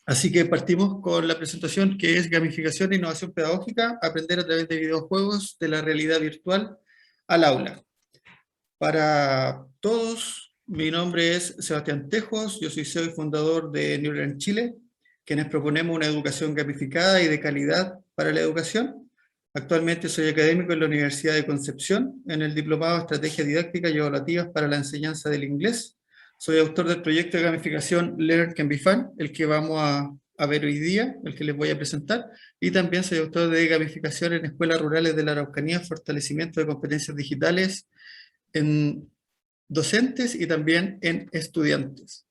Así que partimos con la presentación que es gamificación e innovación pedagógica, aprender a través de videojuegos de la realidad virtual al aula. Para todos, mi nombre es Sebastián Tejos, yo soy CEO y fundador de Neural Chile, quienes proponemos una educación gamificada y de calidad para la educación. Actualmente soy académico en la Universidad de Concepción, en el Diplomado de Estrategias Didácticas y Evaluativas para la Enseñanza del Inglés. Soy autor del proyecto de gamificación Learn Can Be Fun, el que vamos a ver hoy día, el que les voy a presentar, y también soy autor de gamificación en escuelas rurales de la Araucanía, fortalecimiento de competencias digitales en docentes y también en estudiantes.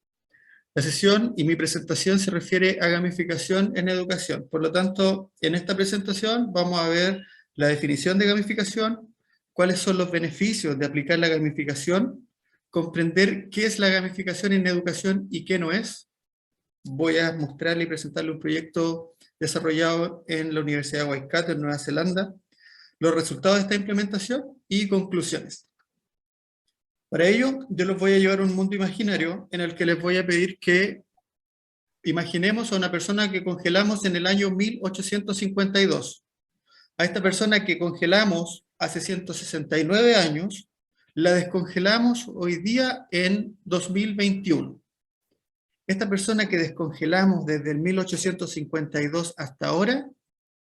La sesión y mi presentación se refiere a gamificación en educación. Por lo tanto, en esta presentación vamos a ver la definición de gamificación, cuáles son los beneficios de aplicar la gamificación, comprender qué es la gamificación en educación y qué no es. Voy a mostrarle y presentarle un proyecto desarrollado en la Universidad de Waikato, en Nueva Zelanda, los resultados de esta implementación y conclusiones. Para ello, yo los voy a llevar a un mundo imaginario en el que les voy a pedir que imaginemos a una persona que congelamos en el año 1852. A esta persona que congelamos hace 169 años, la descongelamos hoy día en 2021. Esta persona que descongelamos desde el 1852 hasta ahora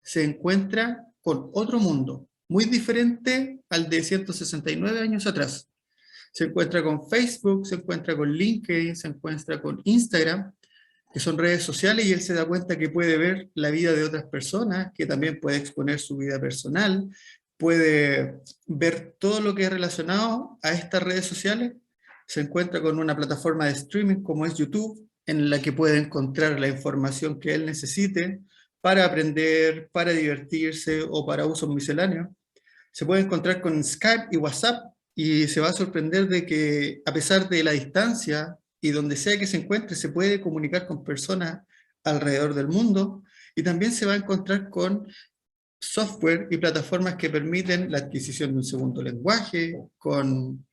se encuentra con otro mundo, muy diferente al de 169 años atrás. Se encuentra con Facebook, se encuentra con LinkedIn, se encuentra con Instagram, que son redes sociales, y él se da cuenta que puede ver la vida de otras personas, que también puede exponer su vida personal, puede ver todo lo que es relacionado a estas redes sociales. Se encuentra con una plataforma de streaming como es YouTube, en la que puede encontrar la información que él necesite para aprender, para divertirse o para usos misceláneos. Se puede encontrar con Skype y WhatsApp, y se va a sorprender de que a pesar de la distancia y donde sea que se encuentre, se puede comunicar con personas alrededor del mundo, y también se va a encontrar con software y plataformas que permiten la adquisición de un segundo lenguaje, con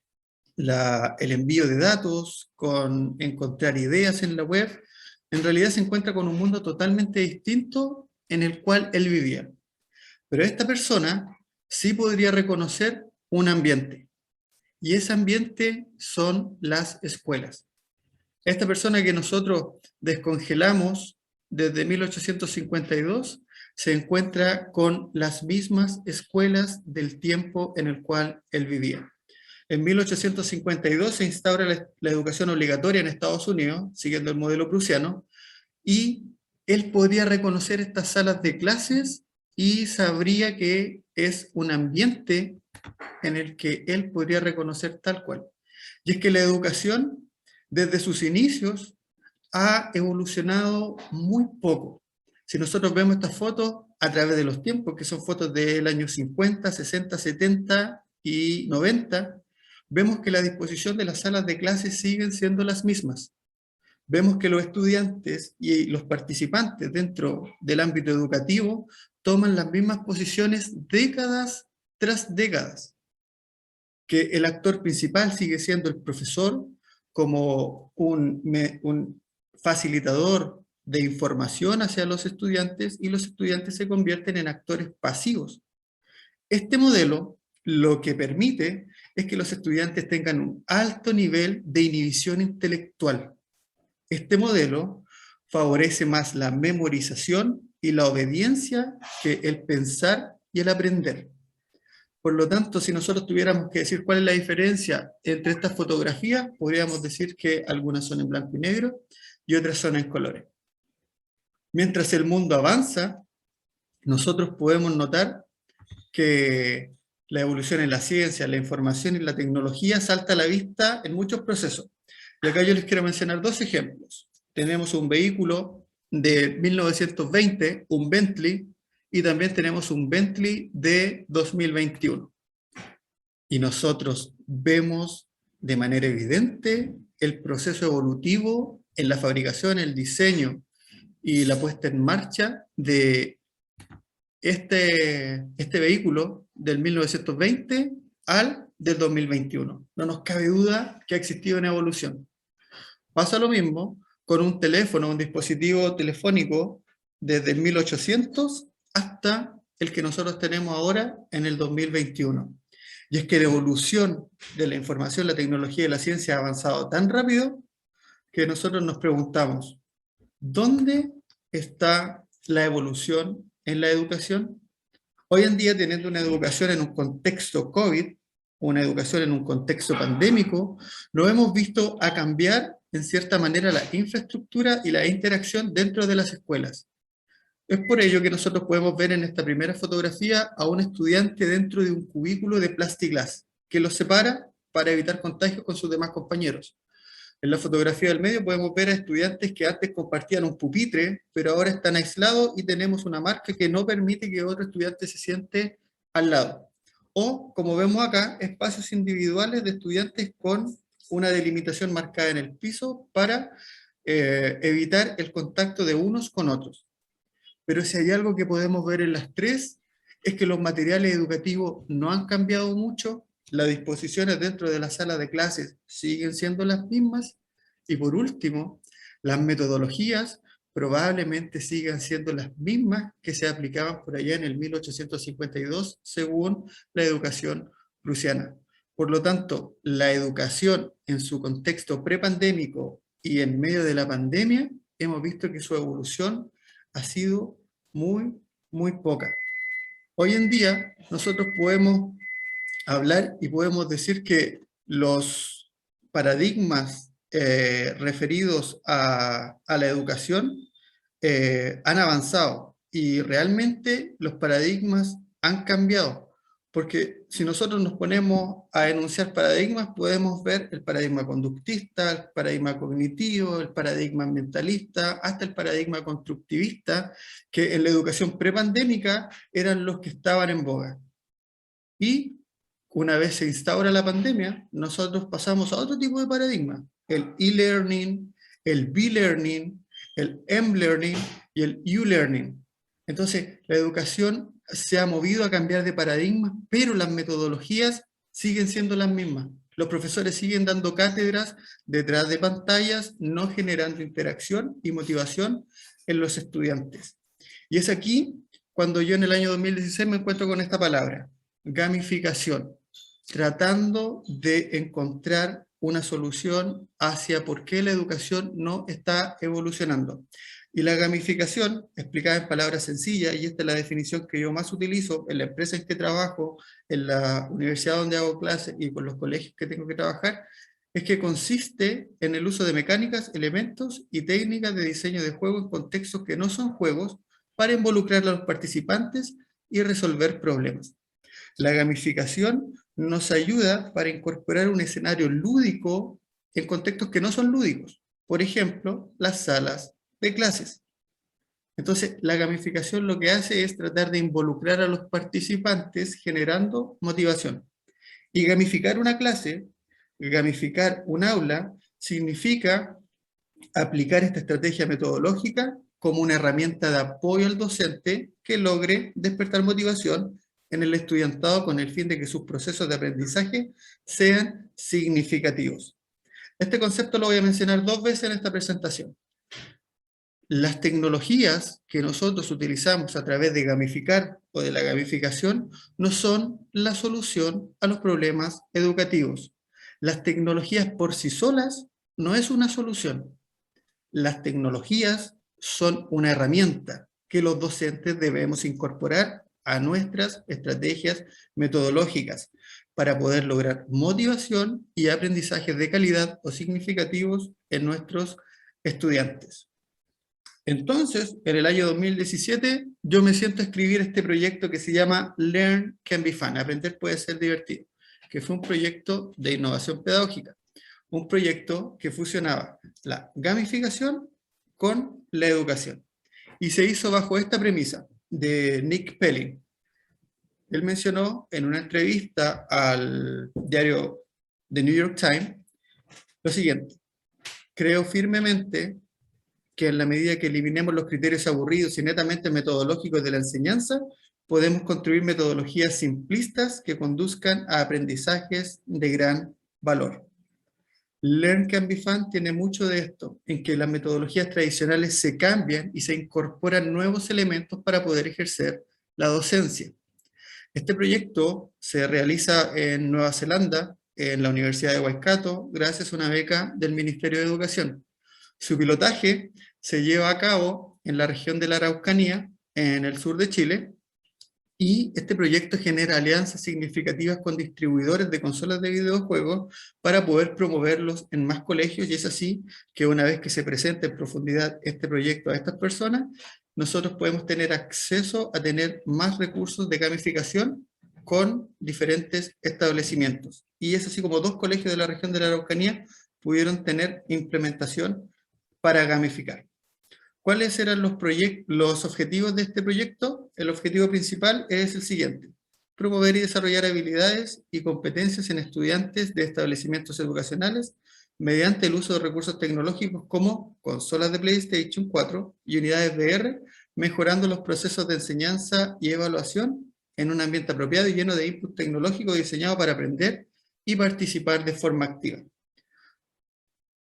el envío de datos, con encontrar ideas en la web. En realidad se encuentra con un mundo totalmente distinto en el cual él vivía. Pero esta persona sí podría reconocer un ambiente, y ese ambiente son las escuelas. Esta persona que nosotros descongelamos desde 1852 se encuentra con las mismas escuelas del tiempo en el cual él vivía. En 1852 se instaura la educación obligatoria en Estados Unidos, siguiendo el modelo prusiano, y él podría reconocer estas salas de clases y sabría que es un ambiente en el que él podría reconocer tal cual. Y es que la educación, desde sus inicios, ha evolucionado muy poco. Si nosotros vemos estas fotos a través de los tiempos, que son fotos del año 50, 60, 70 y 90, vemos que la disposición de las salas de clases siguen siendo las mismas. Vemos que los estudiantes y los participantes dentro del ámbito educativo toman las mismas posiciones décadas tras décadas, que el actor principal sigue siendo el profesor como un facilitador de información hacia los estudiantes, y los estudiantes se convierten en actores pasivos. Este modelo lo que permite es que los estudiantes tengan un alto nivel de inhibición intelectual. Este modelo favorece más la memorización y la obediencia que el pensar y el aprender. Por lo tanto, si nosotros tuviéramos que decir cuál es la diferencia entre estas fotografías, podríamos decir que algunas son en blanco y negro y otras son en colores. Mientras el mundo avanza, nosotros podemos notar que la evolución en la ciencia, la información y la tecnología salta a la vista en muchos procesos. Y acá yo les quiero mencionar dos ejemplos. Tenemos un vehículo de 1920, un Bentley, y también tenemos un Bentley de 2021. Y nosotros vemos de manera evidente el proceso evolutivo en la fabricación, el diseño y la puesta en marcha de este vehículo del 1920 al del 2021. No nos cabe duda que ha existido una evolución. Pasa lo mismo con un teléfono, un dispositivo telefónico desde el 1800 hasta el que nosotros tenemos ahora en el 2021. Y es que la evolución de la información, la tecnología y la ciencia ha avanzado tan rápido que nosotros nos preguntamos, ¿dónde está la evolución en la educación? Hoy en día, teniendo una educación en un contexto COVID, una educación en un contexto pandémico, lo hemos visto a cambiar, en cierta manera, la infraestructura y la interacción dentro de las escuelas. Es por ello que nosotros podemos ver en esta primera fotografía a un estudiante dentro de un cubículo de plexiglas que los separa para evitar contagios con sus demás compañeros. En la fotografía del medio podemos ver a estudiantes que antes compartían un pupitre, pero ahora están aislados y tenemos una marca que no permite que otro estudiante se siente al lado. O, como vemos acá, espacios individuales de estudiantes con una delimitación marcada en el piso para evitar el contacto de unos con otros. Pero si hay algo que podemos ver en las tres, es que los materiales educativos no han cambiado mucho, las disposiciones dentro de la sala de clases siguen siendo las mismas, y por último, las metodologías probablemente sigan siendo las mismas que se aplicaban por allá en el 1852, según la educación prusiana. Por lo tanto, la educación en su contexto prepandémico y en medio de la pandemia, hemos visto que su evolución ha sido muy poca. Hoy en día nosotros podemos hablar y podemos decir que los paradigmas referidos a la educación han avanzado y realmente los paradigmas han cambiado. Porque si nosotros nos ponemos a enunciar paradigmas, podemos ver el paradigma conductista, el paradigma cognitivo, el paradigma ambientalista, hasta el paradigma constructivista, que en la educación prepandémica eran los que estaban en boga. Y una vez se instaura la pandemia, nosotros pasamos a otro tipo de paradigma, el e-learning, el b-learning, el m-learning y el u-learning. Entonces, la educación se ha movido a cambiar de paradigma, pero las metodologías siguen siendo las mismas. Los profesores siguen dando cátedras detrás de pantallas, no generando interacción y motivación en los estudiantes. Y es aquí cuando yo en el año 2016 me encuentro con esta palabra, gamificación, tratando de encontrar una solución hacia por qué la educación no está evolucionando. Y la gamificación, explicada en palabras sencillas, y esta es la definición que yo más utilizo en la empresa en que trabajo, en la universidad donde hago clases y con los colegios que tengo que trabajar, es que consiste en el uso de mecánicas, elementos y técnicas de diseño de juegos en contextos que no son juegos para involucrar a los participantes y resolver problemas. La gamificación nos ayuda para incorporar un escenario lúdico en contextos que no son lúdicos. Por ejemplo, las salas de clases. Entonces, la gamificación lo que hace es tratar de involucrar a los participantes generando motivación. Y gamificar una clase, gamificar un aula, significa aplicar esta estrategia metodológica como una herramienta de apoyo al docente que logre despertar motivación en el estudiantado con el fin de que sus procesos de aprendizaje sean significativos. Este concepto lo voy a mencionar 2 veces en esta presentación. Las tecnologías que nosotros utilizamos a través de gamificar o de la gamificación no son la solución a los problemas educativos. Las tecnologías por sí solas no es una solución. Las tecnologías son una herramienta que los docentes debemos incorporar a nuestras estrategias metodológicas para poder lograr motivación y aprendizajes de calidad o significativos en nuestros estudiantes. Entonces, en el año 2017, yo me siento a escribir este proyecto que se llama Learn Can Be Fun, aprender puede ser divertido, que fue un proyecto de innovación pedagógica, un proyecto que fusionaba la gamificación con la educación. Y se hizo bajo esta premisa de Nick Pelling. Él mencionó en una entrevista al diario The New York Times lo siguiente: creo firmemente que en la medida que eliminemos los criterios aburridos y netamente metodológicos de la enseñanza, podemos construir metodologías simplistas que conduzcan a aprendizajes de gran valor. Learn Can Be Fun tiene mucho de esto, en que las metodologías tradicionales se cambian y se incorporan nuevos elementos para poder ejercer la docencia. Este proyecto se realiza en Nueva Zelanda, en la Universidad de Waikato, gracias a una beca del Ministerio de Educación. Su pilotaje se lleva a cabo en la región de la Araucanía, en el sur de Chile, y este proyecto genera alianzas significativas con distribuidores de consolas de videojuegos para poder promoverlos en más colegios, y es así que una vez que se presente en profundidad este proyecto a estas personas, nosotros podemos tener acceso a tener más recursos de gamificación con diferentes establecimientos. Y es así como 2 colegios de la región de la Araucanía pudieron tener implementación para gamificar. ¿Cuáles eran los objetivos de este proyecto? El objetivo principal es el siguiente: promover y desarrollar habilidades y competencias en estudiantes de establecimientos educacionales mediante el uso de recursos tecnológicos como consolas de PlayStation 4 y unidades VR, mejorando los procesos de enseñanza y evaluación en un ambiente apropiado y lleno de input tecnológico diseñado para aprender y participar de forma activa.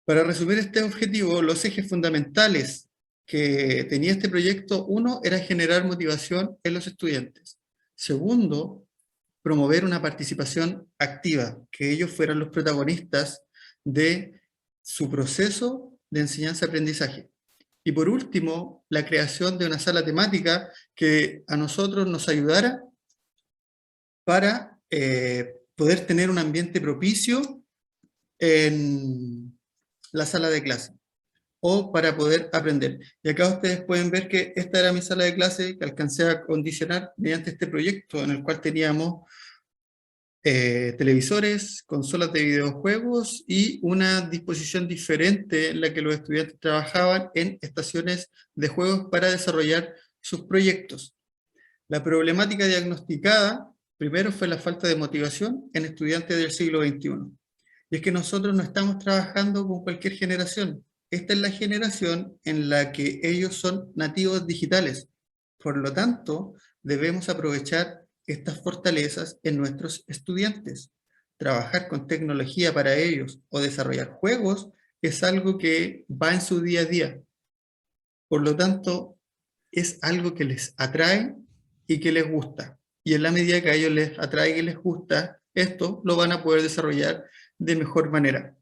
Para resumir este objetivo, los ejes fundamentales que tenía este proyecto: uno, era generar motivación en los estudiantes. Segundo, promover una participación activa, que ellos fueran los protagonistas de su proceso de enseñanza-aprendizaje. Y por último, la creación de una sala temática que a nosotros nos ayudara para poder tener un ambiente propicio en la sala de clase, o para poder aprender. Y acá ustedes pueden ver que esta era mi sala de clase que alcancé a acondicionar mediante este proyecto, en el cual teníamos televisores, consolas de videojuegos y una disposición diferente en la que los estudiantes trabajaban en estaciones de juegos para desarrollar sus proyectos. La problemática diagnosticada primero fue la falta de motivación en estudiantes del siglo XXI. Y es que nosotros no estamos trabajando con cualquier generación. Esta es la generación en la que ellos son nativos digitales. Por lo tanto, debemos aprovechar estas fortalezas en nuestros estudiantes. Trabajar con tecnología para ellos o desarrollar juegos es algo que va en su día a día. Por lo tanto, es algo que les atrae y que les gusta. Y en la medida que a ellos les atrae y les gusta esto, lo van a poder desarrollar de mejor manera.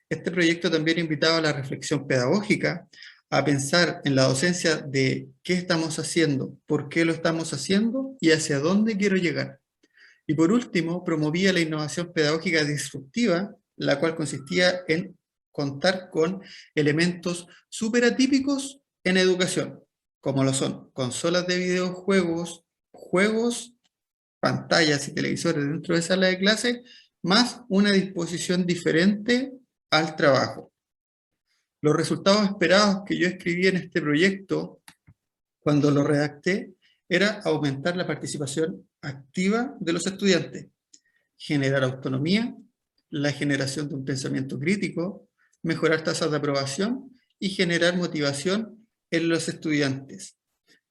Este proyecto también invitaba a la reflexión pedagógica, a pensar en la docencia de qué estamos haciendo, por qué lo estamos haciendo y hacia dónde quiero llegar. Y por último, promovía la innovación pedagógica disruptiva, la cual consistía en contar con elementos súper atípicos en educación, como lo son consolas de videojuegos, juegos, pantallas y televisores dentro de sala de clase, más una disposición diferente al trabajo. Los resultados esperados que yo escribí en este proyecto, cuando lo redacté, era aumentar la participación activa de los estudiantes, generar autonomía, la generación de un pensamiento crítico, mejorar tasas de aprobación y generar motivación en los estudiantes.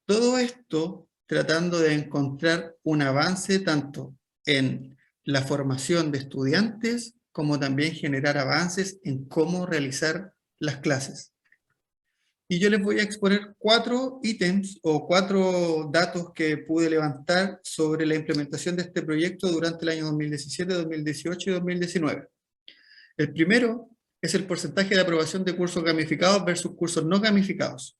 Todo esto tratando de encontrar un avance tanto en la formación de estudiantes como también generar avances en cómo realizar las clases. Y yo les voy a exponer 4 ítems o 4 datos que pude levantar sobre la implementación de este proyecto durante el año 2017, 2018 y 2019. El primero es el porcentaje de aprobación de cursos gamificados versus cursos no gamificados.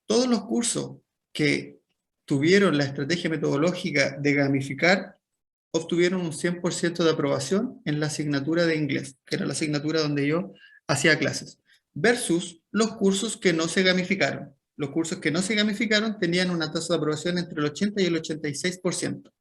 Todos los cursos que tuvieron la estrategia metodológica de gamificar obtuvieron un 100% de aprobación en la asignatura de inglés, que era la asignatura donde yo hacía clases, versus los cursos que no se gamificaron. Los cursos que no se gamificaron tenían una tasa de aprobación entre el 80 y el 86%.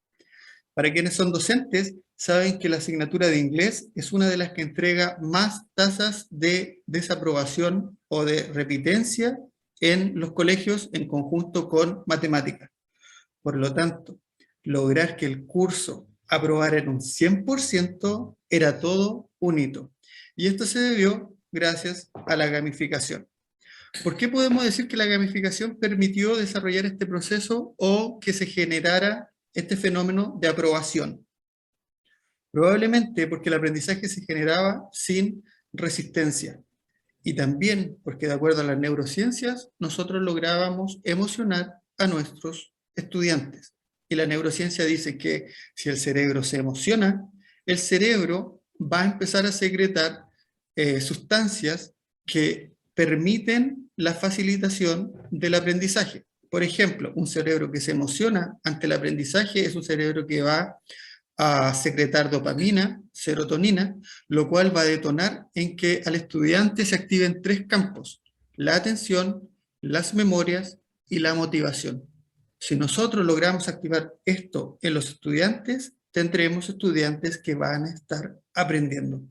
Para quienes son docentes, saben que la asignatura de inglés es una de las que entrega más tasas de desaprobación o de repitencia en los colegios en conjunto con matemáticas. Por lo tanto, lograr que el curso aprobara en un 100% era todo un hito. Y esto se debió gracias a la gamificación. ¿Por qué podemos decir que la gamificación permitió desarrollar este proceso o que se generara este fenómeno de aprobación? Probablemente porque el aprendizaje se generaba sin resistencia. Y también porque de acuerdo a las neurociencias, nosotros lográbamos emocionar a nuestros estudiantes. Y la neurociencia dice que si el cerebro se emociona, el cerebro va a empezar a secretar sustancias que permiten la facilitación del aprendizaje. Por ejemplo, un cerebro que se emociona ante el aprendizaje es un cerebro que va a secretar dopamina, serotonina, lo cual va a detonar en que al estudiante se activen 3 campos: la atención, las memorias y la motivación. Si nosotros logramos activar esto en los estudiantes, tendremos estudiantes que van a estar aprendiendo.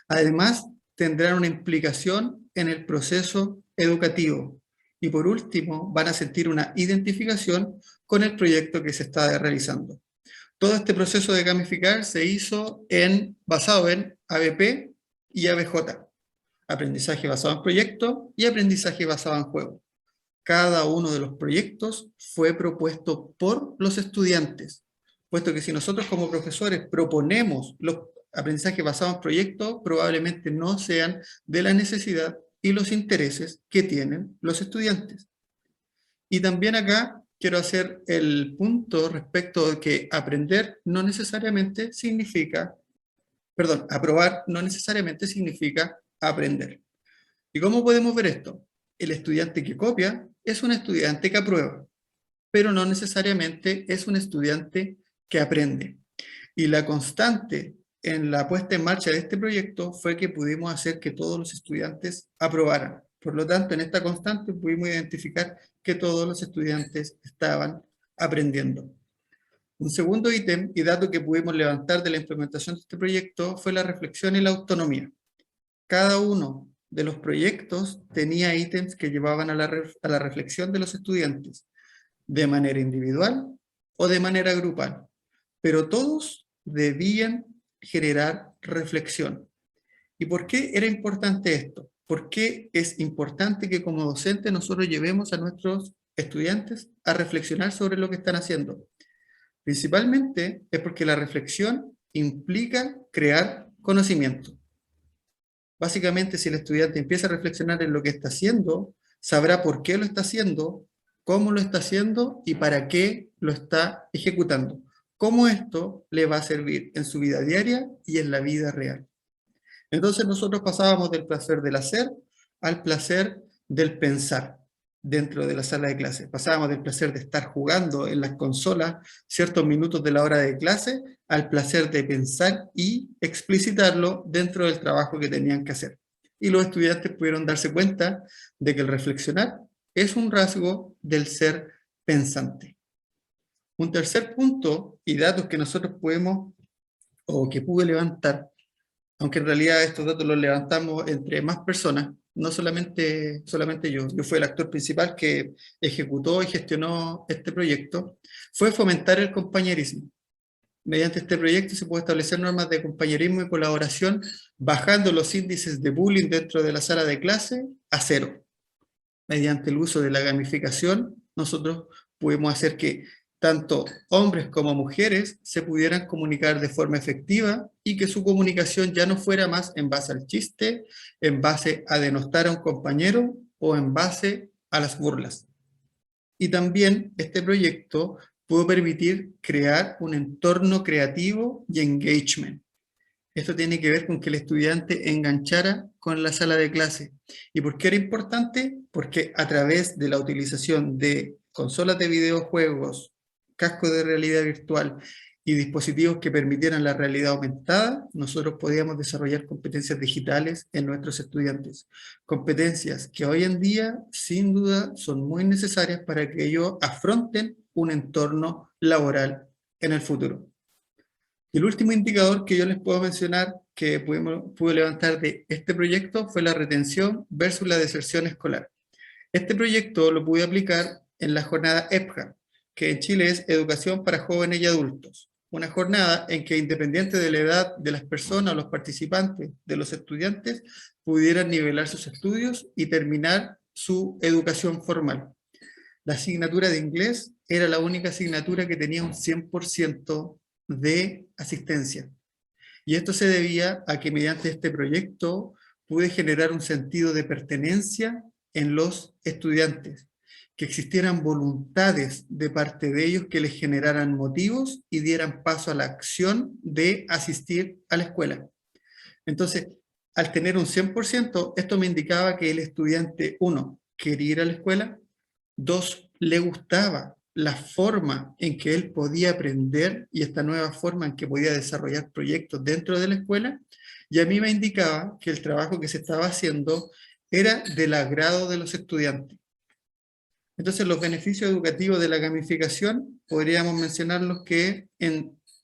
Además, tendrán una implicación en el proceso educativo. Y por último, van a sentir una identificación con el proyecto que se está realizando. Todo este proceso de gamificar se hizo basado en ABP y ABJ, aprendizaje basado en proyecto y aprendizaje basado en juego. Cada uno de los proyectos fue propuesto por los estudiantes, puesto que si nosotros como profesores proponemos los aprendizajes basados en proyectos, probablemente no sean de la necesidad y los intereses que tienen los estudiantes. Y también acá quiero hacer el punto respecto de que aprender no necesariamente significa, perdón, aprobar no necesariamente significa aprender. ¿Y cómo podemos ver esto? El estudiante que copia es un estudiante que aprueba, pero no necesariamente es un estudiante que aprende. Y la constante en la puesta en marcha de este proyecto fue que pudimos hacer que todos los estudiantes aprobaran. Por lo tanto, en esta constante pudimos identificar que todos los estudiantes estaban aprendiendo. Un segundo ítem y dato que pudimos levantar de la implementación de este proyecto fue la reflexión y la autonomía. Cada uno de los proyectos tenía ítems que llevaban a la reflexión de los estudiantes, de manera individual o de manera grupal, pero todos debían generar reflexión. ¿Y por qué era importante esto? ¿Por qué es importante que como docentes nosotros llevemos a nuestros estudiantes a reflexionar sobre lo que están haciendo? Principalmente es porque la reflexión implica crear conocimiento. Básicamente, si el estudiante empieza a reflexionar en lo que está haciendo, sabrá por qué lo está haciendo, cómo lo está haciendo y para qué lo está ejecutando. Cómo esto le va a servir en su vida diaria y en la vida real. Entonces nosotros pasábamos del placer del hacer al placer del pensar dentro de la sala de clase. Pasábamos del placer de estar jugando en las consolas ciertos minutos de la hora de clase al placer de pensar y explicitarlo dentro del trabajo que tenían que hacer. Y los estudiantes pudieron darse cuenta de que el reflexionar es un rasgo del ser pensante. Un tercer punto y datos que nosotros podemos o que pude levantar, aunque en realidad estos datos los levantamos entre más personas, no solamente yo fui el actor principal que ejecutó y gestionó este proyecto, fue fomentar el compañerismo. Mediante este proyecto se puede establecer normas de compañerismo y colaboración, bajando los índices de bullying dentro de la sala de clase a 0. Mediante el uso de la gamificación, nosotros pudimos hacer que tanto hombres como mujeres se pudieran comunicar de forma efectiva y que su comunicación ya no fuera más en base al chiste, en base a denostar a un compañero o en base a las burlas. Y también este proyecto pudo permitir crear un entorno creativo y engagement. Esto tiene que ver con que el estudiante enganchara con la sala de clase. ¿Y por qué era importante? Porque a través de la utilización de consolas de videojuegos, cascos de realidad virtual y dispositivos que permitieran la realidad aumentada, nosotros podíamos desarrollar competencias digitales en nuestros estudiantes. Competencias que hoy en día, sin duda, son muy necesarias para que ellos afronten un entorno laboral en el futuro. Y el último indicador que yo les puedo mencionar que pude levantar de este proyecto fue la retención versus la deserción escolar. Este proyecto lo pude aplicar en la jornada EPJA, que en Chile es Educación para Jóvenes y Adultos. Una jornada en que, independiente de la edad de las personas o los participantes, de los estudiantes, pudieran nivelar sus estudios y terminar su educación formal. La asignatura de inglés era la única asignatura que tenía un 100% de asistencia. Y esto se debía a que mediante este proyecto pude generar un sentido de pertenencia en los estudiantes, que existieran voluntades de parte de ellos que les generaran motivos y dieran paso a la acción de asistir a la escuela. Entonces, al tener un 100%, esto me indicaba que el estudiante, uno, quería ir a la escuela, dos, le gustaba la forma en que él podía aprender y esta nueva forma en que podía desarrollar proyectos dentro de la escuela, y a mí me indicaba que el trabajo que se estaba haciendo era del agrado de los estudiantes. Entonces, los beneficios educativos de la gamificación, podríamos mencionarlos que,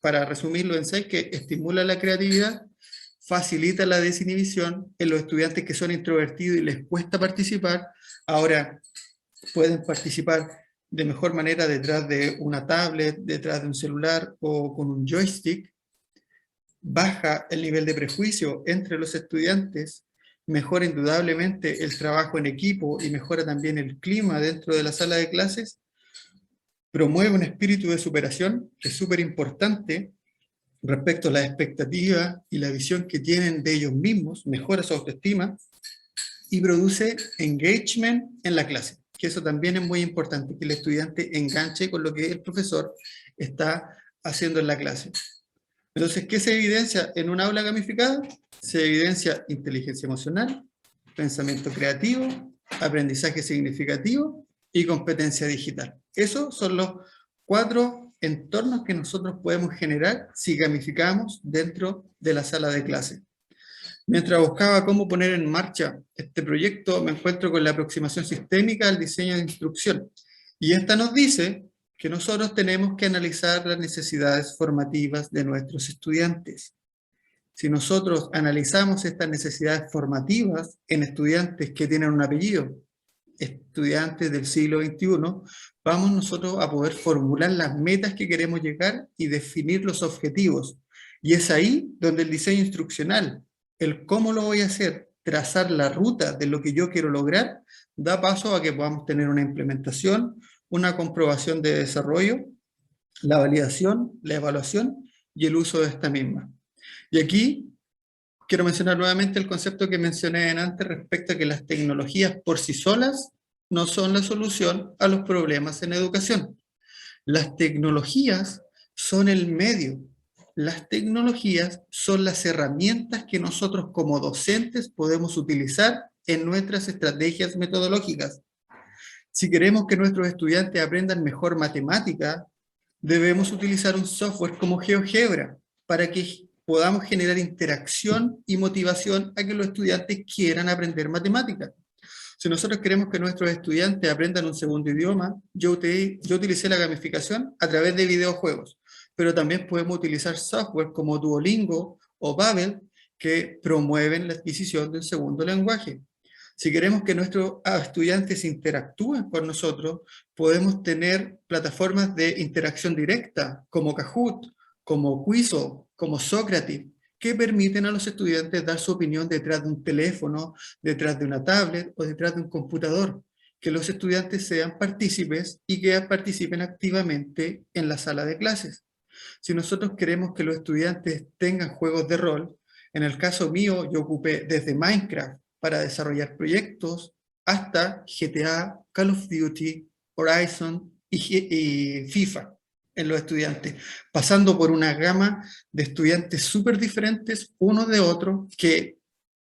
para resumirlo en 6, que estimula la creatividad, facilita la desinhibición en los estudiantes que son introvertidos y les cuesta participar, ahora pueden participar de mejor manera detrás de una tablet, detrás de un celular o con un joystick, baja el nivel de prejuicio entre los estudiantes, mejora indudablemente el trabajo en equipo y mejora también el clima dentro de la sala de clases, promueve un espíritu de superación, que es súper importante respecto a las expectativas y la visión que tienen de ellos mismos, mejora su autoestima y produce engagement en la clase, que eso también es muy importante, que el estudiante enganche con lo que el profesor está haciendo en la clase. Entonces, ¿qué se evidencia en un aula gamificada? Se evidencia inteligencia emocional, pensamiento creativo, aprendizaje significativo y competencia digital. Esos son los 4 entornos que nosotros podemos generar si gamificamos dentro de la sala de clase. Mientras buscaba cómo poner en marcha este proyecto, me encuentro con la aproximación sistémica al diseño de instrucción. Y esta nos dice que nosotros tenemos que analizar las necesidades formativas de nuestros estudiantes. Si nosotros analizamos estas necesidades formativas en estudiantes que tienen un apellido, estudiantes del siglo XXI, vamos nosotros a poder formular las metas que queremos llegar y definir los objetivos. Y es ahí donde el diseño instruccional, el cómo lo voy a hacer, trazar la ruta de lo que yo quiero lograr, da paso a que podamos tener una implementación, una comprobación de desarrollo, la validación, la evaluación y el uso de esta misma. Y aquí quiero mencionar nuevamente el concepto que mencioné antes respecto a que las tecnologías por sí solas no son la solución a los problemas en educación. Las tecnologías son el medio. Las tecnologías son las herramientas que nosotros como docentes podemos utilizar en nuestras estrategias metodológicas. Si queremos que nuestros estudiantes aprendan mejor matemática, debemos utilizar un software como GeoGebra para que podamos generar interacción y motivación a que los estudiantes quieran aprender matemáticas. Si nosotros queremos que nuestros estudiantes aprendan un segundo idioma, yo utilicé la gamificación a través de videojuegos, pero también podemos utilizar software como Duolingo o Babbel que promueven la adquisición de un segundo lenguaje. Si queremos que nuestros estudiantes interactúen con nosotros, podemos tener plataformas de interacción directa como Kahoot, como Quizo, como Socrative, que permiten a los estudiantes dar su opinión detrás de un teléfono, detrás de una tablet o detrás de un computador. Que los estudiantes sean partícipes y que participen activamente en la sala de clases. Si nosotros queremos que los estudiantes tengan juegos de rol, en el caso mío yo ocupé desde Minecraft para desarrollar proyectos hasta GTA, Call of Duty, Horizon y FIFA en los estudiantes, pasando por una gama de estudiantes súper diferentes unos de otros que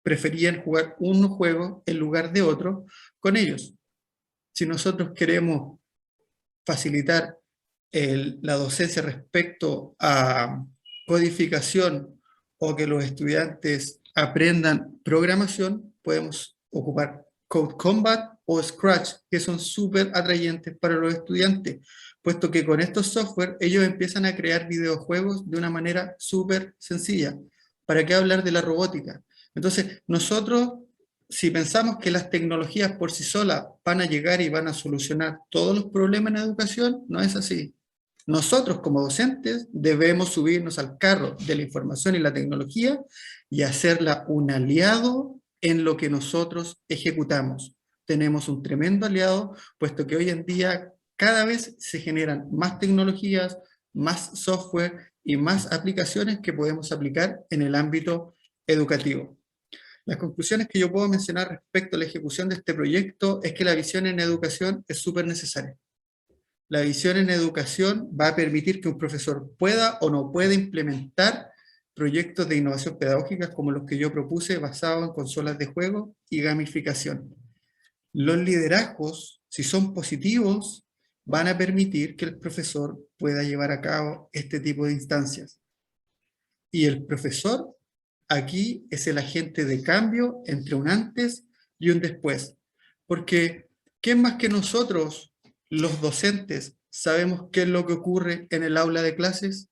preferían jugar un juego en lugar de otro con ellos. Si nosotros queremos facilitar la docencia respecto a codificación o que los estudiantes aprendan programación, podemos ocupar Code Combat o Scratch, que son súper atrayentes para los estudiantes, puesto que con estos software ellos empiezan a crear videojuegos de una manera súper sencilla. ¿Para qué hablar de la robótica? Entonces, nosotros, si pensamos que las tecnologías por sí solas van a llegar y van a solucionar todos los problemas en educación, no es así. Nosotros como docentes debemos subirnos al carro de la información y la tecnología y hacerla un aliado en lo que nosotros ejecutamos. Tenemos un tremendo aliado, puesto que hoy en día cada vez se generan más tecnologías, más software y más aplicaciones que podemos aplicar en el ámbito educativo. Las conclusiones que yo puedo mencionar respecto a la ejecución de este proyecto es que la visión en educación es súper necesaria. La visión en educación va a permitir que un profesor pueda o no pueda implementar proyectos de innovación pedagógica como los que yo propuse basados en consolas de juego y gamificación. Los liderazgos, si son positivos, van a permitir que el profesor pueda llevar a cabo este tipo de instancias. Y el profesor aquí es el agente de cambio entre un antes y un después. Porque, ¿quién más que nosotros, los docentes, sabemos qué es lo que ocurre en el aula de clases?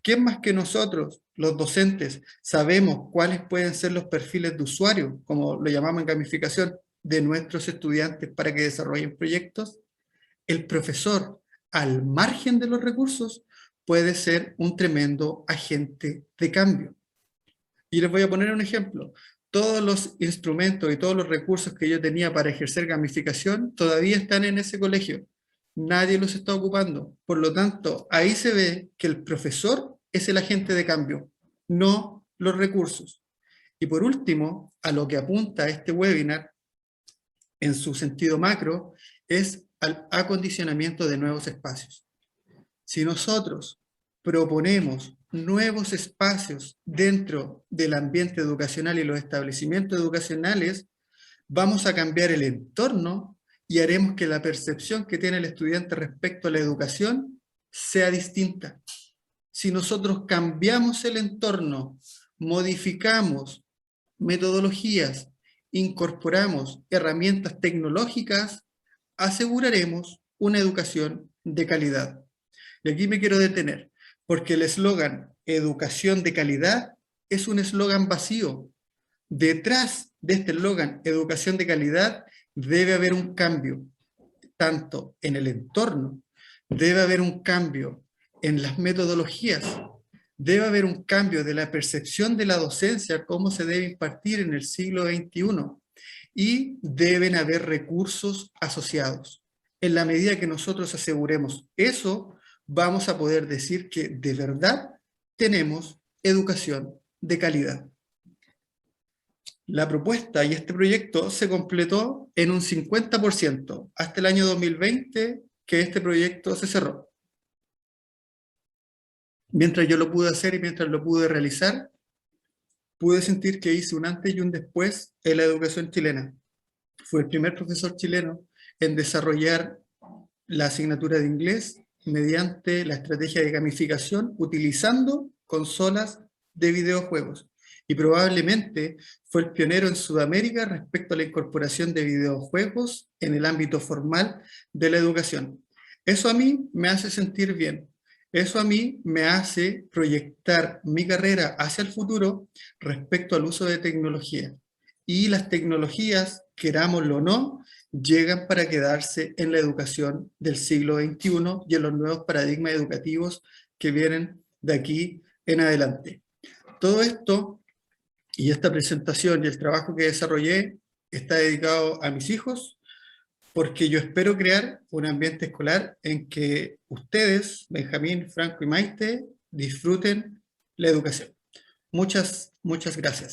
¿Quién más que nosotros, los docentes, sabemos cuáles pueden ser los perfiles de usuario, como lo llamamos en gamificación, de nuestros estudiantes para que desarrollen proyectos? El profesor, al margen de los recursos, puede ser un tremendo agente de cambio. Y les voy a poner un ejemplo. Todos los instrumentos y todos los recursos que yo tenía para ejercer gamificación todavía están en ese colegio. Nadie los está ocupando. Por lo tanto, ahí se ve que el profesor es el agente de cambio, no los recursos. Y por último, a lo que apunta este webinar, en su sentido macro, es al acondicionamiento de nuevos espacios. Si nosotros proponemos nuevos espacios dentro del ambiente educacional y los establecimientos educacionales, vamos a cambiar el entorno y haremos que la percepción que tiene el estudiante respecto a la educación sea distinta. Si nosotros cambiamos el entorno, modificamos metodologías, incorporamos herramientas tecnológicas, aseguraremos una educación de calidad. Y aquí me quiero detener, porque el eslogan educación de calidad es un eslogan vacío. Detrás de este eslogan educación de calidad debe haber un cambio, tanto en el entorno, debe haber un cambio en las metodologías, debe haber un cambio de la percepción de la docencia, cómo se debe impartir en el siglo XXI, y deben haber recursos asociados. En la medida que nosotros aseguremos eso, vamos a poder decir que de verdad tenemos educación de calidad. La propuesta y este proyecto se completó en un 50% hasta el año 2020, que este proyecto se cerró. Mientras yo lo pude hacer y mientras lo pude realizar, pude sentir que hice un antes y un después en la educación chilena. Fui el primer profesor chileno en desarrollar la asignatura de inglés mediante la estrategia de gamificación utilizando consolas de videojuegos. Y probablemente fue el pionero en Sudamérica respecto a la incorporación de videojuegos en el ámbito formal de la educación. Eso a mí me hace sentir bien. Eso a mí me hace proyectar mi carrera hacia el futuro respecto al uso de tecnología. Y las tecnologías, querámoslo o no, llegan para quedarse en la educación del siglo XXI y en los nuevos paradigmas educativos que vienen de aquí en adelante. Todo esto y esta presentación y el trabajo que desarrollé está dedicado a mis hijos, porque yo espero crear un ambiente escolar en que ustedes, Benjamín, Franco y Maite, disfruten la educación. Muchas gracias.